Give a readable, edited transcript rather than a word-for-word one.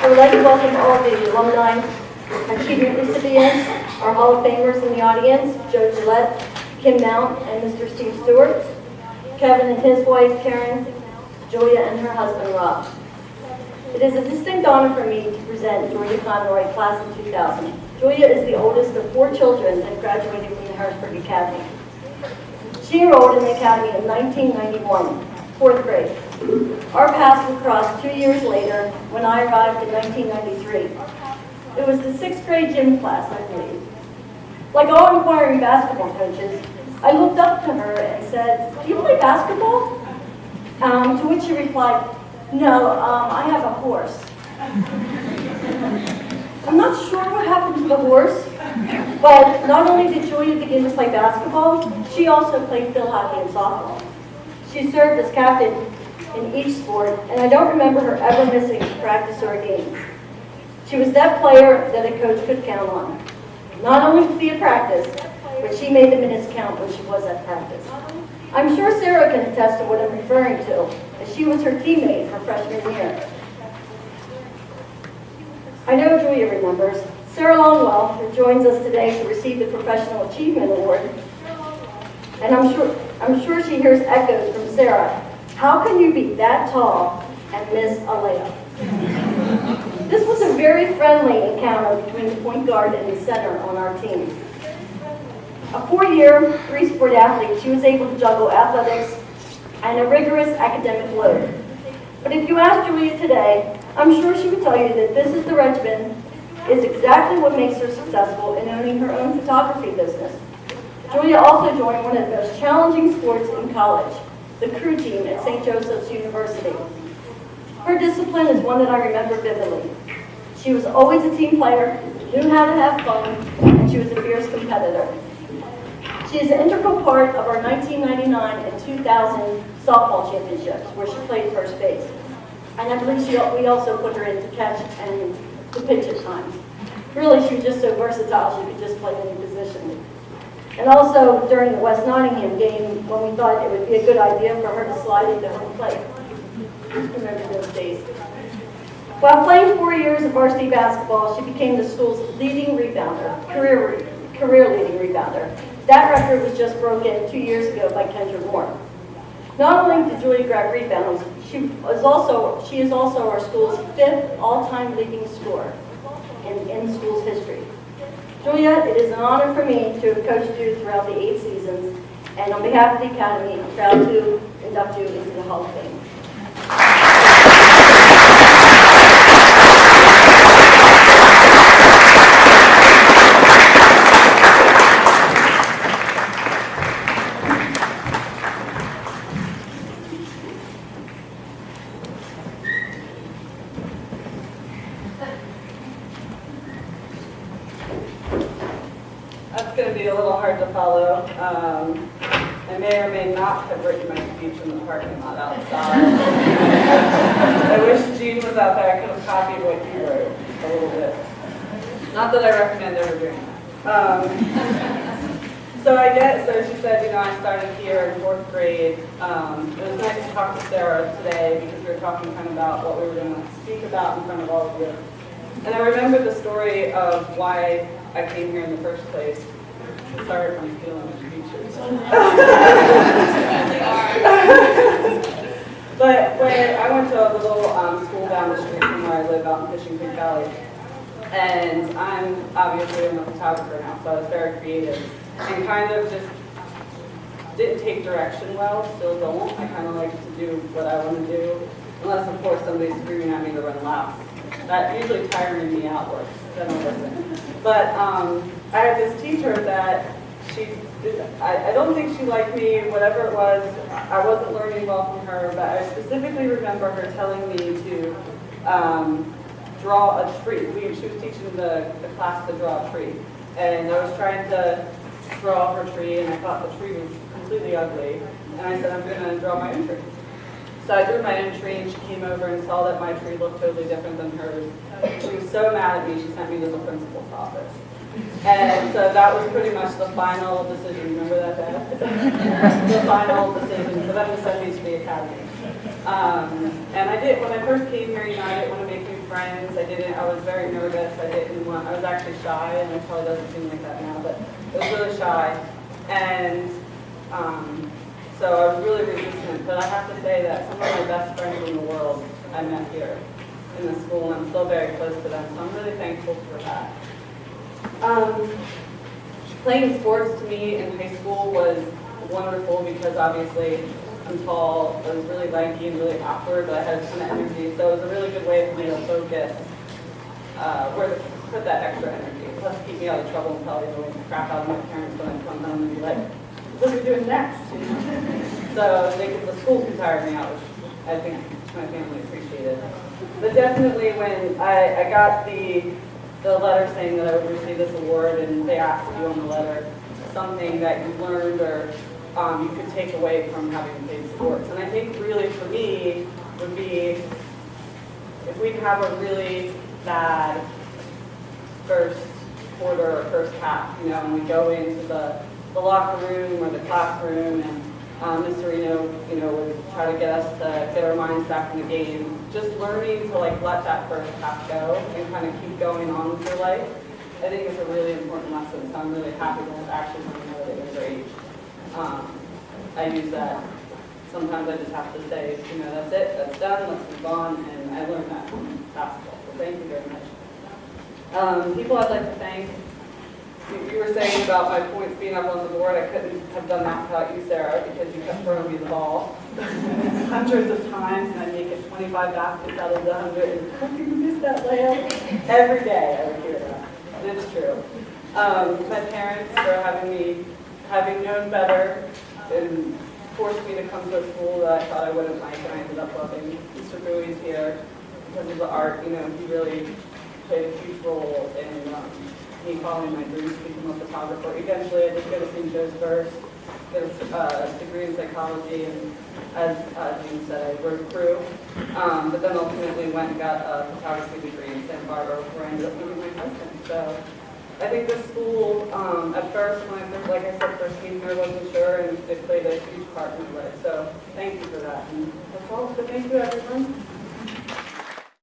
I would like to welcome all of the alumni, achievement recipients, our Hall of Famers in the audience, Joe Gillette, Kim Mount, and Mr. Steve Stewart, Kevin and his wife, Karen, Julia and her husband, Rob. It is a distinct honor for me to present Julia Conroy, class of 2000. Julia is the oldest of 4 children that graduated from the Harrisburg Academy. She enrolled in the Academy in 1991, 4th grade. Our paths would cross 2 years later when I arrived in 1993. It was the 6th grade gym class, I believe. Like all inquiring basketball coaches, I looked up to her and said, "Do you play basketball?" To which she replied, "No, I have a horse." I'm not sure what happened to the horse, but not only did Julia begin to play basketball, she also played field hockey and softball. She served as captain in each sport, and I don't remember her ever missing practice or a game. She was that player that a coach could count on. Not only to be at practice, but she made the minutes count when she was at practice. I'm sure Sarah can attest to what I'm referring to, as she was her teammate her freshman year. I know Julia remembers. Sarah Longwell, who joins us today to receive the Professional Achievement Award, and I'm sure she hears echoes from Sarah. How can you be that tall and miss a layup? This was a very friendly encounter between the point guard and the center on our team. A 4-year, 3-sport athlete, she was able to juggle athletics and a rigorous academic load. But if you ask Julia today, I'm sure she would tell you that this is the regimen is exactly what makes her successful in owning her own photography business. Julia also joined one of the most challenging sports in college, the crew team at St. Joseph's University. Her discipline is one that I remember vividly. She was always a team player, knew how to have fun, and she was a fierce competitor. She is an integral part of our 1999 and 2000 softball championships, where she played first base. And I believe we also put her in to catch and to pitch at times. Really, she was just so versatile, she could just play any position. And also, during the West Nottingham game, when we thought it would be a good idea for her to slide into home plate. Remember those days. While playing 4 years of varsity basketball, she became the school's leading rebounder, career leading rebounder. That record was just broken 2 years ago by Kendra Moore. Not only did Julia grab rebounds, she is also our school's 5th all-time leading scorer in the school's history. Julia, it is an honor for me to have coached you throughout the 8 seasons, and on behalf of the Academy, I'm proud to induct you into the Hall of Fame. That's going to be a little hard to follow. I may or may not have written my speech in the parking lot outside. I wish Jean was out there. I could have copied what you wrote a little bit. Not that I recommend ever doing that. So she said, I started here in 4th grade. It was nice to talk to Sarah today because we were talking kind of about what we were going to speak about in front of all of you. And I remember the story of why I came here in the first place. Sorry if I'm stealing the speeches. But when I went to a little school down the street from where I live out in Fishing Creek Valley, and I'm obviously a photographer now, so I was very creative, and kind of just didn't take direction well, still don't. I kind of like to do what I want to do, unless of course somebody's screaming at me to run laps. That usually tiring me out works, then I'll listen. But I had this teacher that I don't think she liked me, whatever it was. I wasn't learning well from her, but I specifically remember her telling me to draw a tree. She was teaching the class to draw a tree. And I was trying to draw her tree, and I thought the tree was completely ugly. And I said, I'm going to draw my own tree. So I drew my own tree, and she came over and saw that my tree looked totally different than hers. She was so mad at me, she sent me to the principal's office. And so that was pretty much the final decision. Remember that, Dad? The final decision for them to send me to the academy. And when I first came here, you know, I didn't want to make new friends. I was very nervous. I was actually shy, and it probably doesn't seem like that now, but I was really shy. And so I was really resistant. But I have to say that some of my best friends in the world I met here in the school, and I'm still very close to them. So I'm really thankful for that. Playing sports to me in high school was wonderful because obviously I'm tall, I was really lanky and really awkward, but I had a ton of energy, so it was a really good way for me to focus, where to put that extra energy, plus keep me out of trouble and probably annoy the crap out of my parents when I come home and be like, what are we doing next? So the school could tire me out, which I think my family appreciated. But definitely when I got the letter saying that I would receive this award, and they asked you on the letter something that you learned or you could take away from having played sports. And I think really for me would be if we have a really bad first quarter or first half, you know, and we go into the locker room or the classroom and Mr. Reno, you know, would try to get us to get our minds back in the game. Just learning to like let that first half go and kind of keep going on with your life, I think is a really important lesson. So I'm really happy to have actually learned that at a great age. I use that. Sometimes I just have to say, you know, that's it, that's done, let's move on, and I learned that from basketball. So thank you very much. People I'd like to thank. You were saying about my points being up on the board. I couldn't have done that without you, Sarah, because you kept throwing me the ball hundreds of times, and I'd make it 25 baskets out of the 100. And how can you miss that layup? Every day I would hear that, and it's true. My parents for having known better, and forced me to come to a school that I thought I wouldn't like, and I ended up loving. Mr. Bowie's here because of the art. You know, he really played a huge role in me following my dreams to become a photographer. Eventually, I did go to St. Joe's first, get a degree in psychology, and as James said, I wrote crew. But then ultimately went and got a photography degree in Santa Barbara, where I ended up meeting my husband. So I think the school, at first, when I first, like I said, first came here, I wasn't sure, and it played a huge part in my life. So thank you for that. And that's all. So thank you, everyone.